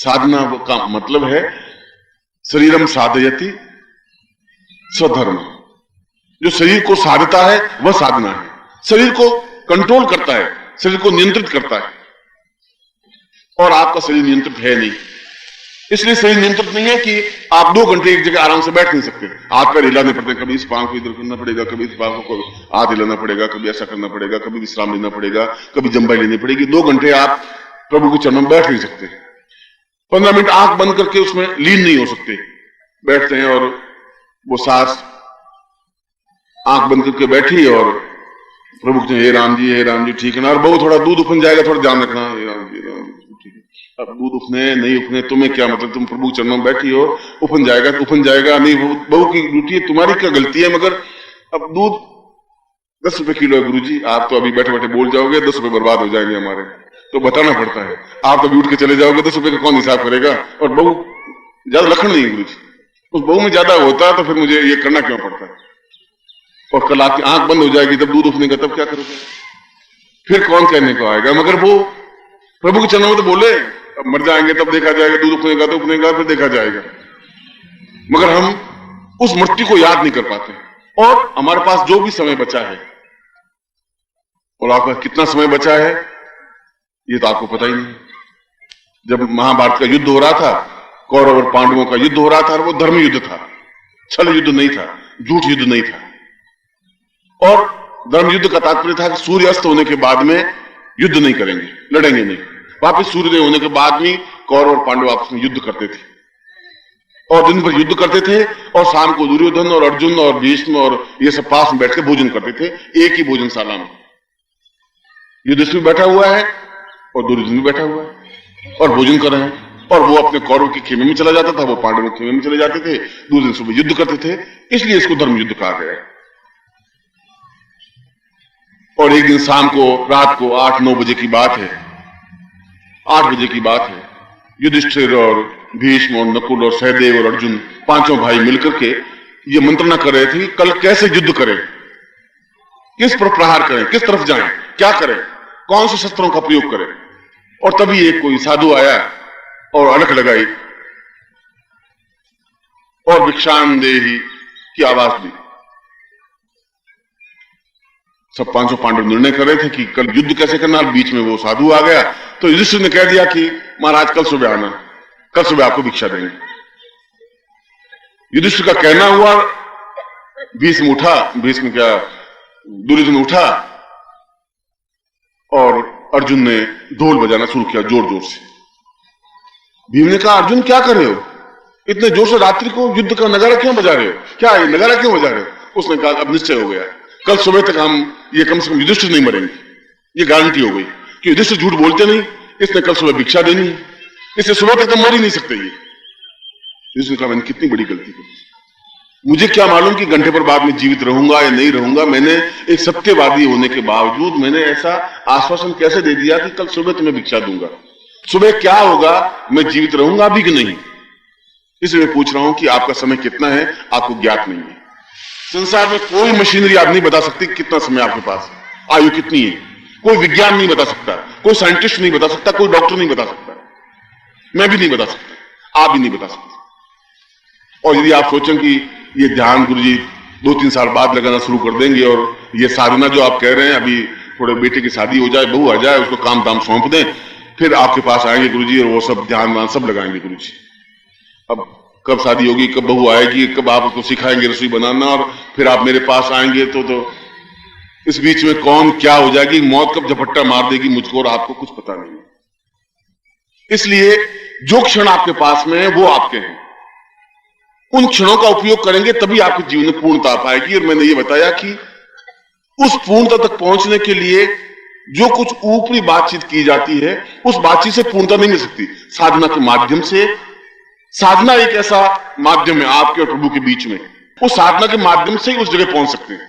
साधना का मतलब है शरीरम साधयति स्वधर्म। जो शरीर को साधता है वह साधना है, शरीर को कंट्रोल करता है, शरीर को नियंत्रित करता है। और आपका शरीर नियंत्रित है नहीं, इसलिए शरीर नियंत्रित नहीं है कि आप 2 घंटे एक जगह आराम से बैठ नहीं सकते। हाथ पैर हिलाने पड़ते हैं, कभी इस पांव को इधर करना पड़ेगा, कभी इस पांव को हाथ हिलाना पड़ेगा, कभी ऐसा करना पड़ेगा, कभी विश्राम लेना पड़ेगा, कभी जंबाई लेनी पड़ेगी। 2 घंटे आप प्रभु के चरणों में बैठ नहीं सकते। 15 मिनट आंख बंद करके उसमें लीन नहीं हो सकते। बैठते हैं और वो सांस आंख बंद करके बैठी और प्रभु कहते हैं हे राम जी ठीक है ना। और बहु थोड़ा दूध उफन जाएगा, थोड़ा ध्यान रखना, हे राम जी ठीक है। अब दूध उफने नहीं उफने तुम्हें क्या मतलब, तुम प्रभु चरणों में बैठी हो, उफन जाएगा तो उफन जाएगा, नहीं बहू की ड्यूटी है, तुम्हारी क्या गलती है। मगर अब दूध 10 रुपए किलो है गुरुजी, आप तो अभी बैठे बैठे बोल जाओगे 10 रुपए बर्बाद हो जाएंगे हमारे, तो बताना पड़ता है। आप तो उठ के चले जाओगे, 10 रुपए का कौन हिसाब करेगा। और बहू ज्यादा लखन नहीं है गुरुजी, उस बहू में ज्यादा होता तो फिर मुझे ये करना क्यों पड़ता है। और कल आपकी आंख बंद हो जाएगी, तब दूध उफनेगा, तब क्या करोगे, फिर कौन कहने को आएगा। मगर वो प्रभु के चरणों में तो बोले अब मर जाएंगे तब देखा जाएगा, दूध उफनेगा तो उफनेगा, फिर देखा जाएगा। मगर हम उस मृत्यु को याद नहीं कर पाते। और हमारे पास जो भी समय बचा है, और आपका कितना समय बचा है ये तो आपको पता ही नहीं। जब महाभारत का युद्ध हो रहा था, कौरव और पांडवों का युद्ध हो रहा था, और वो धर्म युद्ध था, छल युद्ध नहीं था, झूठ युद्ध नहीं था। और धर्म युद्ध का तात्पर्य था कि सूर्य अस्त होने के बाद में युद्ध नहीं करेंगे, लड़ेंगे नहीं। वापिस सूर्योदय होने के बाद में कौरव और पांडव आपस में युद्ध करते थे, और दिन भर युद्ध करते थे, और शाम को दुर्योधन और अर्जुन और भीष्म और ये सब पास में बैठकर भोजन करते थे, एक ही भोजनशाला में। युधिष्ठिर भी बैठा हुआ है और दुर्योधन भी बैठा हुआ है और भोजन कर रहे हैं। और वो अपने कौरव के खेमे में चला जाता था, वो पांडव के खेमे में चले जाते थे, दूसरे दिन सुबह युद्ध करते थे, इसलिए इसको धर्म युद्ध कहा गया है। और एक दिन शाम को, रात को 8-9 बजे की बात है, 8 बजे की बात है, युधिष्ठिर और भीष्म और नकुल और सहदेव और अर्जुन पांचों भाई मिलकर के ये मंत्रणा कर रहे थे कि कल कैसे युद्ध करें, किस पर प्रहार करें, किस तरफ जाएं, क्या करें, कौन से शस्त्रों का प्रयोग करें। और तभी एक कोई साधु आया और अलख लगाई और भिक्षाम देहि की आवाज दी। सब 500 पांडव निर्णय कर रहे थे कि कल युद्ध कैसे करना। बीच में वो साधु आ गया तो युधिष्ठिर ने कह दिया कि महाराज कल सुबह आना, कल सुबह आपको भिक्षा देंगे। युधिष्ठिर का कहना हुआ, भीष्म उठा, भीष्म क्या दुर्योधन उठा और अर्जुन ने ढोल बजाना शुरू किया जोर जोर से। भीम ने कहा अर्जुन क्या कर रहे हो, इतने जोर से रात्रि को युद्ध का नगारा क्यों बजा रहे हो, क्या है नगारा क्यों बजा रहे हो। उसने कहा अब निश्चय हो गया, कल सुबह तक हम ये कम से कम युधिष्ठिर नहीं मरेंगे, ये गारंटी हो गई कि युधिष्ठिर झूठ बोलते नहीं, इसने कल सुबह भिक्षा देनी है, इससे सुबह तक तो मर ही नहीं सकते। ये युधिष्ठिर ने कहा मैंने कितनी बड़ी गलती की, मुझे क्या मालूम कि घंटे पर बाद में जीवित रहूंगा या नहीं रहूंगा। मैंने एक सत्यवादी होने के बावजूद मैंने ऐसा आश्वासन कैसे दे दिया कि कल सुबह तुम्हें भिक्षा दूंगा, सुबह क्या होगा, मैं जीवित रहूंगा भी कि नहीं। इसलिए मैं पूछ रहा हूं कि आपका समय कितना है, आपको ज्ञात नहीं है। संसार में कोई मशीनरी आप नहीं बता सकती कितना समय आपके पास, आयु कितनी है, कोई विज्ञान नहीं बता सकता, कोई साइंटिस्ट नहीं बता सकता, कोई डॉक्टर नहीं बता सकता, मैं भी नहीं बता सकता, आप भी नहीं बता सकते। और यदि आप सोचें कि ये ध्यान गुरुजी 2-3 साल बाद लगाना शुरू कर देंगे और ये साधना जो आप कह रहे हैं, अभी थोड़े बेटे की शादी हो जाए, बहू आ जाए, उसको काम धाम सौंप दें, फिर आपके पास आएंगे गुरुजी और वो सब ध्यान वान सब लगाएंगे गुरुजी। अब कब शादी होगी, कब बहू आएगी, कब आप उसको सिखाएंगे रसोई बनाना, और फिर आप मेरे पास आएंगे तो इस बीच में कौन क्या हो जाएगी, मौत कब झपट्टा मार देगी मुझको और आपको कुछ पता नहीं है। इसलिए जो क्षण आपके पास में है वो आपके हैं, उन क्षणों का उपयोग करेंगे तभी आपके जीवन में पूर्णता आ पाएगी। और मैंने ये बताया कि उस पूर्णता तक पहुंचने के लिए जो कुछ ऊपरी बातचीत की जाती है उस बातचीत से पूर्णता नहीं मिल सकती। साधना के माध्यम से, साधना एक ऐसा माध्यम है आपके और प्रभु के बीच में, उस साधना के माध्यम से ही उस जगह पहुंच सकते हैं।